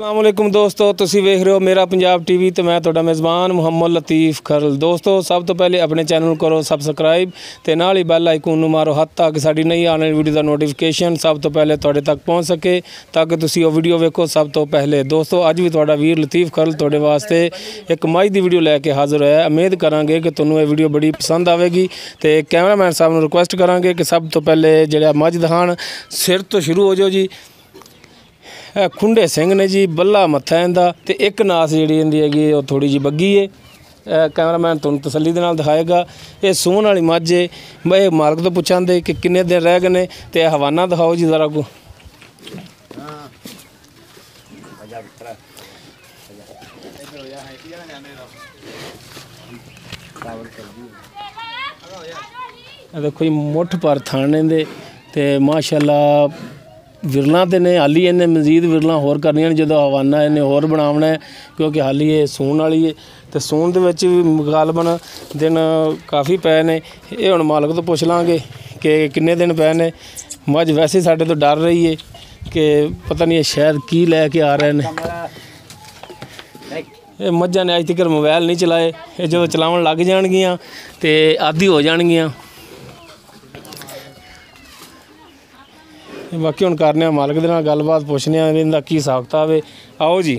अस्सलामुअलैकुम दोस्तों, तुसी वेख रहे हो मेरा पंजाब टीवी तो मैं तुहाडा मेज़बान मुहम्मद लतीफ़ खरल। दोस्तों सब तो पहले अपने चैनल करो सबसक्राइब तो नाल ही बैल आइकन नूं मारो हत्थ ताकि साडी नई आने वाली वीडियो का नोटिफिकेशन सब तो पहले तुहाडे तक पहुँच सके ताकि तुसी वो वीडियो वेखो सब तो पहले। दोस्तों अज भी तुहाडा वीर लतीफ़ खरल तुहाडे वास्ते एक मझ की वीडियो लैके हाज़र होया। उम्मीद करांगे कि तुहानूं ये वीडियो बड़ी पसंद आवेगी। तो कैमरामैन साहब नूं रिक्वेस्ट करांगे कि सब तो पहले जिहड़ा मझ दिखाण सिर तो शुरू हो जाओ जी। खुंडे सिंह ने जी, बल्ला मत्था इंदा ते एक नास जिहड़ी इंदी हैगी वो थोड़ी जी बग्गी है। कैमरामैन तुहानूं तसल्ली दे नाल दिखाएगा। ये सूण वाली मझ है। मैं मालक तो पुछांदे कि किन्ने दिन रह गए ने ते हवाना दिखाओ जी जरा को। देखो जी मुठ पर थाने दे ते माशाअल्लाह विरलां तो ने हाली इन्हें मजीद विरलां होर करनियां ने जो हवाना इन्हें होर बनावना है क्योंकि हाली ये सूण वाली है। तो सूण दे विच भी गालबन दिन काफ़ी पै ने। ये हुण मालक तो पुछ लांगे कि किन्ने दिन पै ने। मझ वैसे साडे तो डर रही है कि पता नहीं शायद की लैके आ रहे हैं। ये मझां ने अज तक मोबाइल नहीं चलाए, ये जो चलावन लग जाणगियां ते आदी हो जाणगियां। बाकी हुण करने मालक दे नाल गलबात पुछने इहदा की हिसाब किताब है। आओ जी।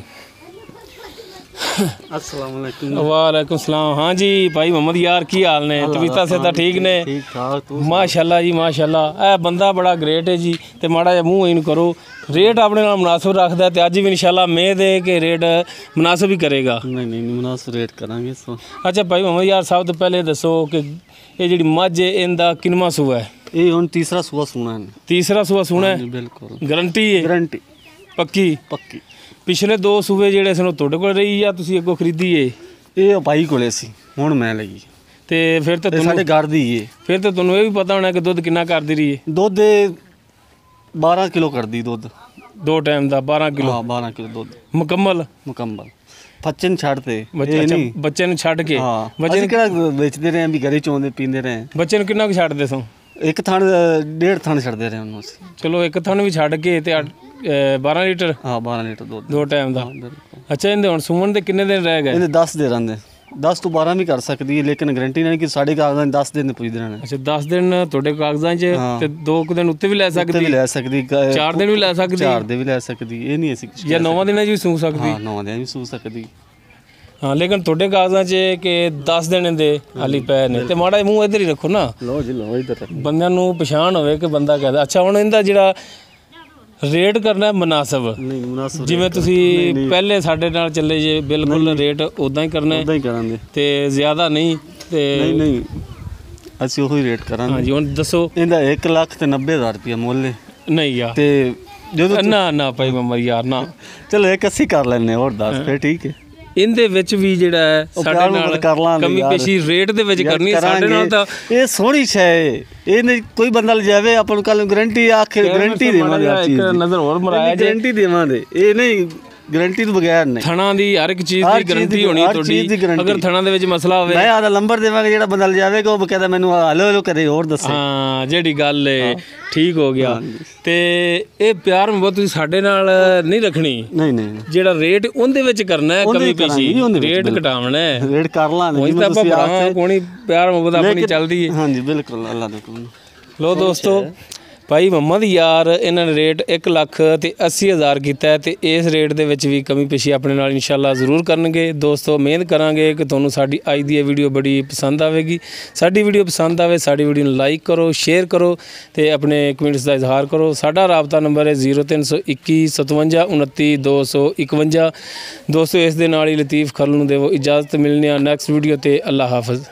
अस्सलाम वालेकुम। वालेकुम सलाम। हाँ जी भाई मोहम्मद यार की हाल ने? तबीयत से ठीक ने? ठीक ठाक। माशाल्लाह जी माशाल्लाह। ए बंदा बड़ा ग्रेट है जी। तो माड़ा जिहा मूँह इन करो। रेट अपने नाल मुनासिब रखदा ते अज भी इंशाल्लाह उम्मीद है कि रेट मुनासिब ही करेगा। नहीं मुनासिब रेट करांगे। अच्छा भाई मोहम्मद यार सब तो पहले दसो कि ये जिहड़ी मझ है इहदा किनवा सूआ है? ये हुण तीसरा सूआ सुना है। तीसरा सूआ सुना है? बिल्कुल गारंटी है? गारंटी पक्की पक्की। पिछले दो सूबे ਜਿਹੜੇ ਸਨ ਤੁਹਾਡੇ ਕੋਲ ਰਹੀ ਜਾਂ ਤੁਸੀਂ ਅੱਗੋਂ ਖਰੀਦੀ ਏ? ਇਹ ਭਾਈ ਕੋਲੇ ਸੀ, ਹੁਣ ਮੈਂ ਲਈ। ਤੇ ਫਿਰ ਤਾਂ ਤੁਹਾਨੂੰ ਸਾਡੇ ਘਰ ਦੀ ਏ। ਫਿਰ ਤਾਂ ਤੁਹਾਨੂੰ ਇਹ ਵੀ ਪਤਾ ਹੋਣਾ ਕਿ ਦੁੱਧ ਕਿੰਨਾ ਕਰਦੀ ਰਹੀ ਏ? ਦੁੱਧ 12 ਕਿਲੋ ਕਰਦੀ ਦੁੱਧ। ਦੋ ਟਾਈਮ ਦਾ 12 ਕਿਲੋ? ਹਾਂ 12 ਕਿਲੋ ਦੁੱਧ ਮੁਕੰਮਲ। ਬੱਚੇ ਨੂੰ ਛੱਡਦੇ ਬੱਚੇ ਨੂੰ ਛੱਡ ਕੇ? ਬੱਚੇ ਨੂੰ ਕਿਹੜਾ ਵੇਚਦੇ ਰਹੇ ਵੀ ਘਰੇ ਚੋਂਦੇ ਪੀਂਦੇ ਰਹੇ। ਬੱਚੇ ਨੂੰ ਕਿੰਨਾ ਕੁ ਛੱਡਦੇ ਸੋ? ਇੱਕ ਥਣ ਡੇਢ ਥਣ ਛੱਡਦੇ ਰਹੇ ਉਹਨੂੰ ਅਸੀਂ। ਚਲੋ ਇੱਕ ਥਣ ਵੀ ਛੱਡ ਕੇ ਤੇ 12 ਲੀਟਰ? ਹਾਂ 12 ਲੀਟਰ ਦੁੱਧ ਦੋ ਟਾਈਮ ਦਾ। ਅੱਛਾ ਇਹਦੇ ਹੁਣ ਸੂਣ ਦੇ ਕਿੰਨੇ ਦਿਨ ਰਹਿ ਗਏ? ਇਹਦੇ 10 ਦੇ ਰਹਿੰਦੇ। 10 ਤੋਂ 12 ਵੀ ਕਰ ਸਕਦੀ ਹੈ ਲੇਕਿਨ ਗਾਰੰਟੀ ਨਹੀਂ ਕਿ ਸਾਡੇ ਕਾਗਜ਼ਾਂ 10 ਦਿਨ ਪੁੱਜਦੇ ਰਹਿਣਾ। ਅੱਛਾ 10 ਦਿਨ ਤੁਹਾਡੇ ਕਾਗਜ਼ਾਂ 'ਚ ਤੇ 2 ਦਿਨ ਉੱਤੇ ਵੀ ਲੈ ਸਕਦੀ? ਲੈ ਸਕਦੀ। 4 ਦਿਨ ਵੀ ਲੈ ਸਕਦੀ? 4 ਦੇ ਵੀ ਲੈ ਸਕਦੀ। ਇਹ ਨਹੀਂ ਅਸੀਂ ਜਾਂ 9 ਦਿਨਾਂ 'ਚ ਵੀ ਸੂ ਸਕਦੀ? ਹਾਂ 9 ਦਿਨਾਂ 'ਚ ਵੀ ਸੂ ਸਕਦੀ। हाँ लेकिन थोड़े कागजां च कि 10 दिन दे हाली पै ने ते माड़ा मूँह इधर ही रखो ना। लो जी लो इधर बंदे नूं पछाण होवे कि बंदा कहदा। अच्छा हुण इहदा जिहड़ा रेट करना है मुनासिब? नहीं मुनासिब जिवें तुसीं पहले साडे नाल चले जे बिल्कुल रेट उदां ही करना है? उदां ही करांगे ते ज़्यादा नहीं ते नहीं ਅਸੀਂ ਉਹੀ ਰੇਟ ਕਰਾਂਗੇ। ਹਾਂਜੀ ਹੁਣ ਦੱਸੋ। ਇਹਦਾ 1,90,000 ਰੁਪਇਆ ਮੁੱਲ ਹੈ। ਨਹੀਂ ਯਾਰ ਤੇ ਜਦੋਂ ਨਾ ਭਾਈ ਮਮਰ ਯਾਰ ਨਾ। ਚਲੋ 81 ਕਰ ਲੈਣੇ ਹੋਰ 10 ਫਿਰ ਠੀਕ ਹੈ। ਇਹਦੇ ਵਿੱਚ ਵੀ ਜਿਹੜਾ ਹੈ ਸਾਡੇ ਨਾਲ ਕਮੀ ਪੇਸ਼ੀ ਰੇਟ ਦੇ ਵਿੱਚ ਕਰਨੀ ਸਾਡੇ ਨਾਲ ਤਾਂ ਇਹ ਸੋਹਣੀ ਸ਼ੈ ਹੈ। ਇਹ ਨਹੀਂ ਕੋਈ ਬੰਦਾ ਲਿਜਾਵੇ ਆਪਾਂ ਨੂੰ ਕੱਲ ਗਾਰੰਟੀ ਆਖੇ ਗਾਰੰਟੀ ਦੇਵਾਂਗੇ। ਇੱਕ ਨਜ਼ਰ ਹੋਰ ਮਰਾਇਆ ਜੇ ਗਾਰੰਟੀ ਦੇਵਾਂਗੇ। ਇਹ ਨਹੀਂ ਗਾਰੰਟੀ ਤੋਂ ਬਗੈਰ ਨਹੀਂ। ਥਣਾ ਦੀ ਹਰ ਇੱਕ ਚੀਜ਼ ਦੀ ਗਾਰੰਟੀ ਹੋਣੀ ਤੁਹਾਡੀ। ਅਗਰ ਥਣਾ ਦੇ ਵਿੱਚ ਮਸਲਾ ਹੋਵੇ ਮੈਂ ਆਦਾ ਨੰਬਰ ਦੇਵਾਂਗਾ ਜਿਹੜਾ ਬੰਦਾ ਲਿਜਾਵੇਗਾ ਉਹ ਕਹਿੰਦਾ ਮੈਨੂੰ ਹਲੋ ਕਰੇ ਹੋਰ ਦੱਸੇ। ਹਾਂ ਜਿਹੜੀ ਗੱਲ ਹੈ ਠੀਕ ਹੋ ਗਿਆ। ਤੇ ਇਹ ਪਿਆਰ ਮੁਹੱਬਤ ਤੁਸੀਂ ਸਾਡੇ ਨਾਲ ਨਹੀਂ ਰੱਖਣੀ। ਨਹੀਂ ਜਿਹੜਾ ਰੇਟ ਉਹਦੇ ਵਿੱਚ ਕਰਨਾ ਹੈ ਕਮੀ ਪੇਸ਼ੀ ਰੇਟ ਘਟਾਉਣਾ ਹੈ। ਰੇਟ ਕਰ ਲਾਂਗੇ ਉਹੀ ਤਾਂ ਆਪਾਂ ਭਰਾ ਕੋਣੀ ਪਿਆਰ ਮੁਹੱਬਤ ਆਪਣੀ ਚੱਲਦੀ ਹੈ। ਹਾਂਜੀ ਬਿਲਕੁਲ ਅੱਲਾ ਦੇ ਹੁਕਮ। ਲੋ ਦੋਸਤੋ ਭਾਈ ਮੁਹੰਮਦ ਯਾਰ ਇਹਨਾਂ ਨੇ ਰੇਟ 1,80,000 ਕੀਤਾ ਤੇ ਇਸ ਰੇਟ ਦੇ ਵਿੱਚ ਵੀ ਕਮੀ ਪੇਸ਼ੀ ਆਪਣੇ ਨਾਲ ਇਨਸ਼ਾਅੱਲਾ ਜ਼ਰੂਰ ਕਰਨਗੇ। ਦੋਸਤੋ ਉਮੀਦ ਕਰਾਂਗੇ ਕਿ ਤੁਹਾਨੂੰ ਸਾਡੀ ਅੱਜ ਦੀ ਇਹ ਵੀਡੀਓ ਬੜੀ ਪਸੰਦ ਆਵੇਗੀ। ਸਾਡੀ ਵੀਡੀਓ ਪਸੰਦ ਆਵੇ ਸਾਡੀ ਵੀਡੀਓ ਨੂੰ ਲਾਈਕ ਕਰੋ, ਸ਼ੇਅਰ ਕਰੋ ਤੇ ਆਪਣੇ ਕਮੈਂਟਸ ਦਾ ਇਜ਼ਹਾਰ ਕਰੋ। ਸਾਡਾ ਰਾਬਤਾ ਨੰਬਰ ਹੈ 0321 57 29 251। ਦੋਸਤੋ ਇਸ ਦੇ ਨਾਲ ਹੀ ਲਤੀਫ ਖਰਲ ਨੂੰ ਦੇਵੋ ਇਜਾਜ਼ਤ। ਮਿਲਨੇ ਆ ਨੈਕਸਟ ਵੀਡੀਓ ਤੇ। ਅੱਲਾ ਹਾਫਿਜ਼।